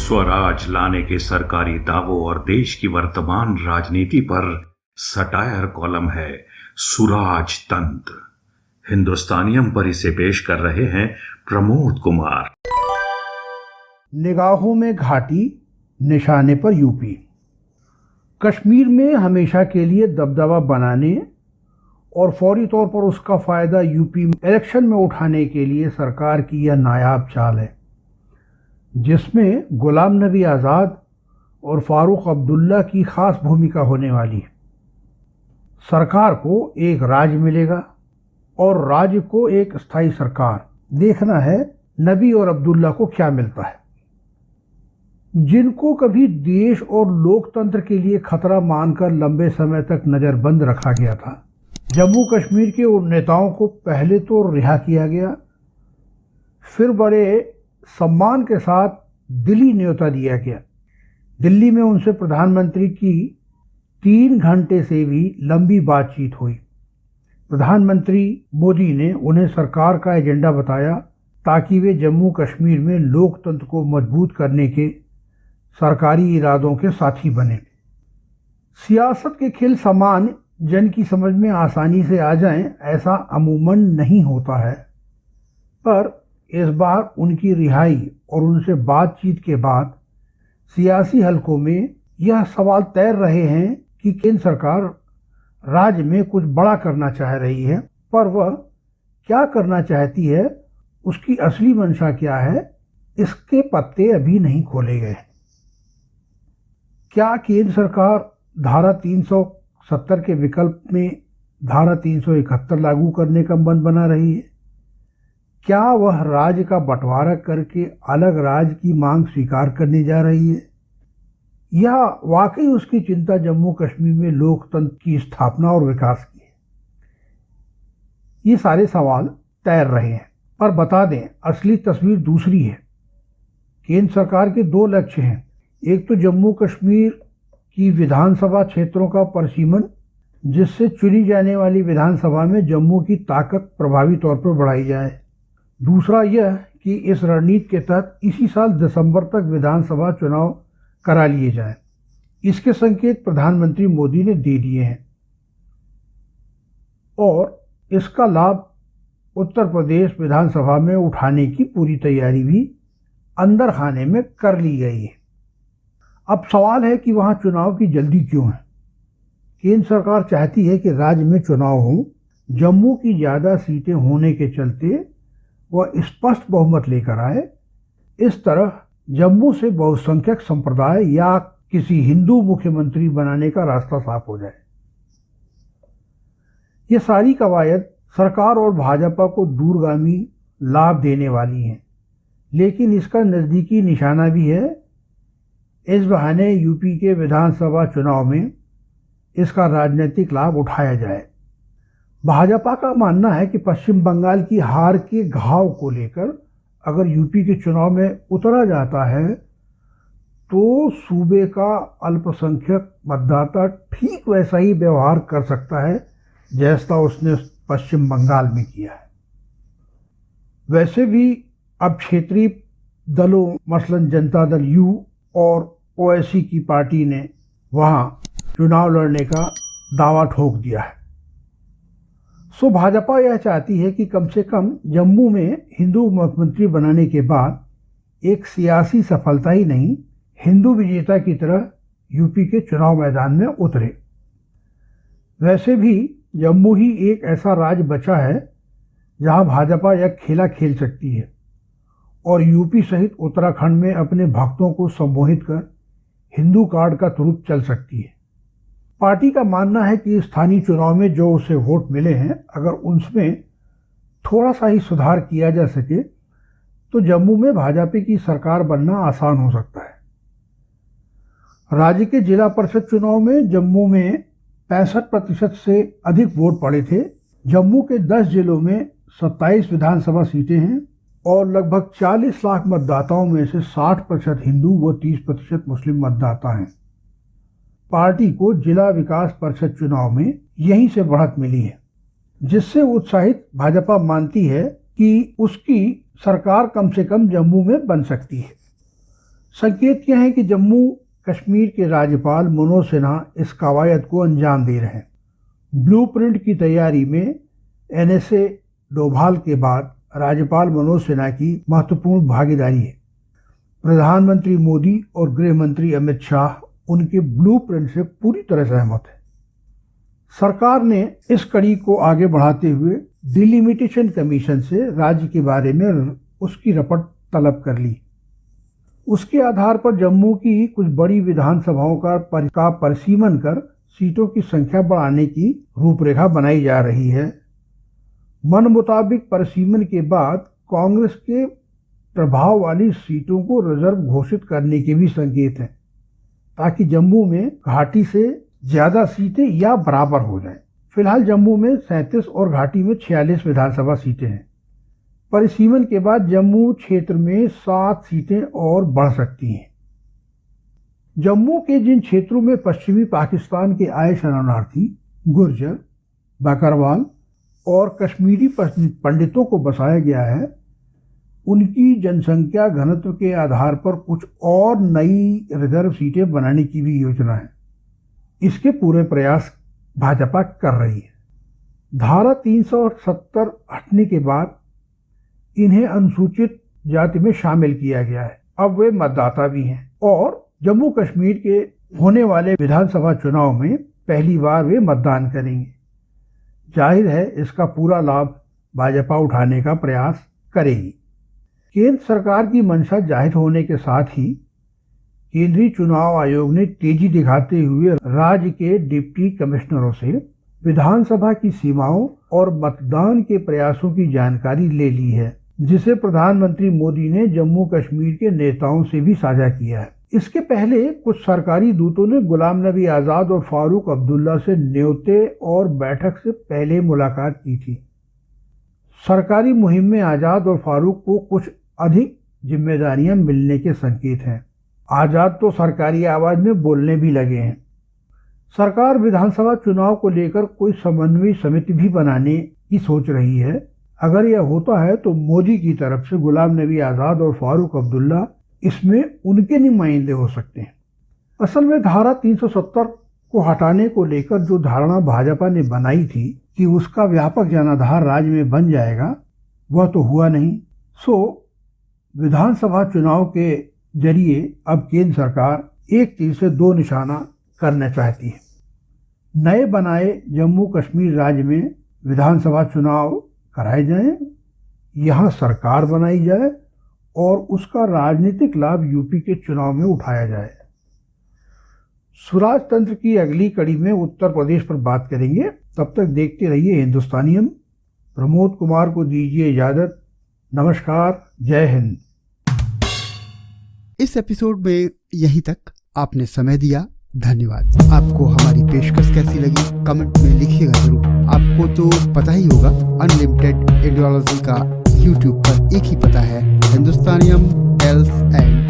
स्वराज लाने के सरकारी दावों और देश की वर्तमान राजनीति पर सटायर कॉलम है सुराज तंत्र। हिंदुस्तानियम पर इसे पेश कर रहे हैं प्रमोद कुमार। निगाहों में घाटी, निशाने पर यूपी। कश्मीर में हमेशा के लिए दबदबा बनाने और फौरी तौर पर उसका फ़ायदा यूपी इलेक्शन में उठाने के लिए सरकार की यह नायाब चाल है, जिसमें गुलाम नबी आज़ाद और फारूक अब्दुल्ला की खास भूमिका होने वाली है। सरकार को एक राज्य मिलेगा और राज्य को एक स्थायी सरकार। देखना है नबी और अब्दुल्ला को क्या मिलता है। जिनको कभी देश और लोकतंत्र के लिए खतरा मानकर लंबे समय तक नज़रबंद रखा गया था, जम्मू कश्मीर के उन नेताओं को पहले तो रिहा किया गया, फिर बड़े सम्मान के साथ दिल्ली न्योता दिया गया। दिल्ली में उनसे प्रधानमंत्री की 3 घंटे से भी लंबी बातचीत हुई। प्रधानमंत्री मोदी ने उन्हें सरकार का एजेंडा बताया ताकि वे जम्मू कश्मीर में लोकतंत्र को मजबूत करने के सरकारी इरादों के साथी बने। सियासत के खेल सामान्य जन की समझ में आसानी से आ जाएं, ऐसा अमूमन नहीं होता है, पर इस बार उनकी रिहाई और उनसे बातचीत के बाद सियासी हलकों में यह सवाल तैर रहे हैं कि केंद्र सरकार राज्य में कुछ बड़ा करना चाह रही है, पर वह क्या करना चाहती है, उसकी असली मंशा क्या है, इसके पत्ते अभी नहीं खोले गए। क्या केंद्र सरकार धारा 370 के विकल्प में धारा 371 लागू करने का मन बना रही है? क्या वह राज्य का बंटवारा करके अलग राज्य की मांग स्वीकार करने जा रही है, या वाकई उसकी चिंता जम्मू कश्मीर में लोकतंत्र की स्थापना और विकास की है? ये सारे सवाल तैर रहे हैं, पर बता दें असली तस्वीर दूसरी है। केंद्र सरकार के 2 लक्ष्य हैं। एक तो जम्मू कश्मीर की विधानसभा क्षेत्रों का परिसीमन, जिससे चुनी जाने वाली विधानसभा में जम्मू की ताकत प्रभावी तौर पर बढ़ाई जाए। दूसरा यह कि इस रणनीति के तहत इसी साल दिसंबर तक विधानसभा चुनाव करा लिए जाए। इसके संकेत प्रधानमंत्री मोदी ने दे दिए हैं और इसका लाभ उत्तर प्रदेश विधानसभा में उठाने की पूरी तैयारी भी अंदर खाने में कर ली गई है। अब सवाल है कि वहां चुनाव की जल्दी क्यों है? केंद्र सरकार चाहती है कि राज्य में चुनाव हो। जम्मू की ज़्यादा सीटें होने के चलते वह स्पष्ट बहुमत लेकर आए। इस तरह जम्मू से बहुसंख्यक संप्रदाय या किसी हिंदू मुख्यमंत्री बनाने का रास्ता साफ हो जाए। ये सारी कवायद सरकार और भाजपा को दूरगामी लाभ देने वाली हैं, लेकिन इसका नज़दीकी निशाना भी है। इस बहाने यूपी के विधानसभा चुनाव में इसका राजनीतिक लाभ उठाया जाए। भाजपा का मानना है कि पश्चिम बंगाल की हार के घाव को लेकर अगर यूपी के चुनाव में उतरा जाता है तो सूबे का अल्पसंख्यक मतदाता ठीक वैसा ही व्यवहार कर सकता है जैसा उसने पश्चिम बंगाल में किया है। वैसे भी अब क्षेत्रीय दलों मसलन जनता दल यू और ओवैसी की पार्टी ने वहां चुनाव लड़ने का दावा ठोक दिया है। सो भाजपा यह चाहती है कि कम से कम जम्मू में हिंदू मुख्यमंत्री बनाने के बाद एक सियासी सफलता ही नहीं, हिंदू विजेता की तरह यूपी के चुनाव मैदान में उतरे। वैसे भी जम्मू ही एक ऐसा राज्य बचा है जहां भाजपा यह खेला खेल सकती है और यूपी सहित उत्तराखंड में अपने भक्तों को संबोधित कर हिंदू कार्ड का तुरुप चल सकती है। पार्टी का मानना है कि स्थानीय चुनाव में जो उसे वोट मिले हैं, अगर उनमें थोड़ा सा ही सुधार किया जा सके तो जम्मू में भाजपा की सरकार बनना आसान हो सकता है। राज्य के जिला परिषद चुनाव में जम्मू में 65% से अधिक वोट पड़े थे। जम्मू के 10 जिलों में 27 विधानसभा सीटें हैं और लगभग 40 लाख मतदाताओं में से 60% हिंदू व 30% मुस्लिम मतदाता हैं। पार्टी को जिला विकास परिषद चुनाव में यहीं से बढ़त मिली है, जिससे उत्साहित भाजपा मानती है कि उसकी सरकार कम से कम जम्मू में बन सकती है। संकेत क्या है कि जम्मू कश्मीर के राज्यपाल मनोज सिन्हा इस कवायद को अंजाम दे रहे हैं। ब्लूप्रिंट की तैयारी में NSA डोभाल के बाद राज्यपाल मनोज सिन्हा की महत्वपूर्ण भागीदारी है। प्रधानमंत्री मोदी और गृह मंत्री अमित शाह उनके ब्लूप्रिंट से पूरी तरह सहमत है। सरकार ने इस कड़ी को आगे बढ़ाते हुए डिलिमिटेशन कमीशन से राज्य के बारे में उसकी रिपोर्ट तलब कर ली। उसके आधार पर जम्मू की कुछ बड़ी विधानसभाओं का परिसीमन कर सीटों की संख्या बढ़ाने की रूपरेखा बनाई जा रही है। मन मुताबिक परिसीमन के बाद कांग्रेस के प्रभाव वाली सीटों को रिजर्व घोषित करने के भी संकेत हैं, ताकि जम्मू में घाटी से ज्यादा सीटें या बराबर हो जाएं। फिलहाल जम्मू में 37 और घाटी में 46 विधानसभा सीटें हैं। परिसीमन के बाद जम्मू क्षेत्र में 7 सीटें और बढ़ सकती हैं। जम्मू के जिन क्षेत्रों में पश्चिमी पाकिस्तान के आए शरणार्थी, गुर्जर, बकरवाल और कश्मीरी पंडितों को बसाया गया है, उनकी जनसंख्या घनत्व के आधार पर कुछ और नई रिजर्व सीटें बनाने की भी योजना है। इसके पूरे प्रयास भाजपा कर रही है। धारा 370 हटने के बाद इन्हें अनुसूचित जाति में शामिल किया गया है। अब वे मतदाता भी हैं और जम्मू कश्मीर के होने वाले विधानसभा चुनाव में पहली बार वे मतदान करेंगे। जाहिर है इसका पूरा लाभ भाजपा उठाने का प्रयास करेगी। केंद्र सरकार की मंशा जाहिर होने के साथ ही केंद्रीय चुनाव आयोग ने तेजी दिखाते हुए राज्य के डिप्टी कमिश्नरों से विधानसभा की सीमाओं और मतदान के प्रयासों की जानकारी ले ली है, जिसे प्रधानमंत्री मोदी ने जम्मू कश्मीर के नेताओं से भी साझा किया है। इसके पहले कुछ सरकारी दूतों ने गुलाम नबी आज़ाद और फारूक अब्दुल्ला से न्योते और बैठक से पहले मुलाकात की थी। सरकारी मुहिम में आज़ाद और फारूक को कुछ अधिक जिम्मेदारियां मिलने के संकेत हैं। आज़ाद तो सरकारी आवाज में बोलने भी लगे हैं। सरकार विधानसभा चुनाव को लेकर कोई समन्वय समिति भी बनाने की सोच रही है। अगर यह होता है तो मोदी की तरफ से गुलाम नबी आज़ाद और फारूक अब्दुल्ला इसमें उनके नुमाइंदे हो सकते हैं। असल में धारा 370 को हटाने को लेकर जो धारणा भाजपा ने बनाई थी कि उसका व्यापक जनाधार राज्य में बन जाएगा, वह तो हुआ नहीं। सो विधानसभा चुनाव के जरिए अब केंद्र सरकार एक तीर से दो निशाना करना चाहती है। नए बनाए जम्मू कश्मीर राज्य में विधानसभा चुनाव कराए जाएं, यहाँ सरकार बनाई जाए और उसका राजनीतिक लाभ यूपी के चुनाव में उठाया जाए। स्वराज तंत्र की अगली कड़ी में उत्तर प्रदेश पर बात करेंगे। तब तक देखते रहिए हिंदुस्तानियम। प्रमोद कुमार को दीजिए इजाजत। नमस्कार, जय हिंद। इस एपिसोड में यहीं तक। आपने समय दिया, धन्यवाद। आपको हमारी पेशकश कैसी लगी कमेंट में लिखिएगा जरूर। आपको तो पता ही होगा अनलिमिटेड इंडियोलॉजी का यूट्यूब पर एक ही पता है, हिंदुस्तानियम हेल्थ एंड